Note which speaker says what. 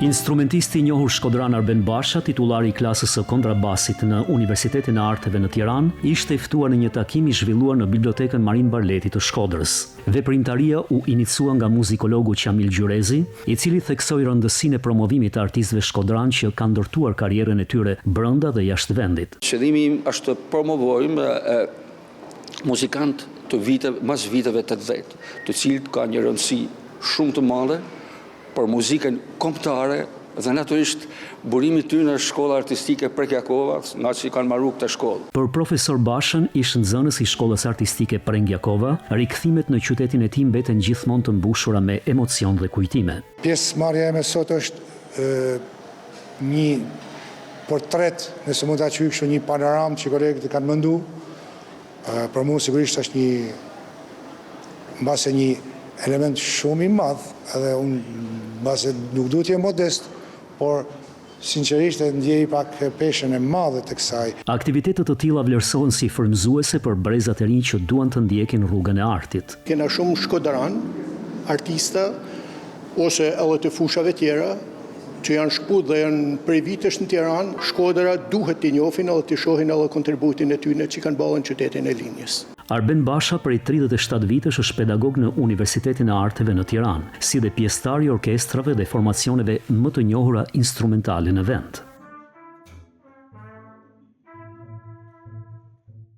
Speaker 1: Instrumentisti i njohur shkodran Arben Basha, titullari i klasës së kontrabasit në Universitetin e Arteve në Tiranë, ishte i ftuar në një takim i zhvilluar në Bibliotekën Marin Barleti të Shkodrës. Veprimtaria u inicua nga muzikologu Qamil Gjurezi, i cili theksoi rëndësinë e promovimit të artistëve shkodran që kanë ndërtuar karrierën e tyre brenda dhe jashtë vendit.
Speaker 2: Qëllimi im është të promovojmë muzikantë të mas viteve 80, të cilët kanë një rëndësi shumë të madhe për muzikën kombëtare dhe natyrisht burimi i tyre në shkolla artistike Prekjakova, nga që kanë marrë këtë shkollë.
Speaker 1: Për profesor Bashën, ish nxënës i shkollës artistike Prekjakova, rikthimet në qytetin e tij mbeten gjithmonë të mbushura me emocion dhe kujtime.
Speaker 3: Pjesëmarrja ime sot është një portret, nëse mund ta quaj kështu, një panoramë që kolegët kanë menduar. Për mua sigurisht është mbase një element shumë i madh, edhe unë mbase nuk duhet të jem modest, por sinqerisht e ndjej pak peshën e madhe të kësaj.
Speaker 1: Aktivitetet të tilla vlerësohen si frymëzuese për brezat e rinj që duan të ndjekin rrugën e artit.
Speaker 4: Kena shumë shkodran, artista, ose edhe të fushave tjera, që janë shkputë dhe janë prej vitesh në Tiranë. Shkodra duhet të njohin edhe të shohin edhe kontributin e tyre që kanë bërë në qytetin e linjës.
Speaker 1: Arben Basha prej 37 vitesh është pedagog në Universitetin e Arteve në Tiranë, si dhe pjesëtar i orkestrave dhe formacioneve më të njohura instrumentale në vend.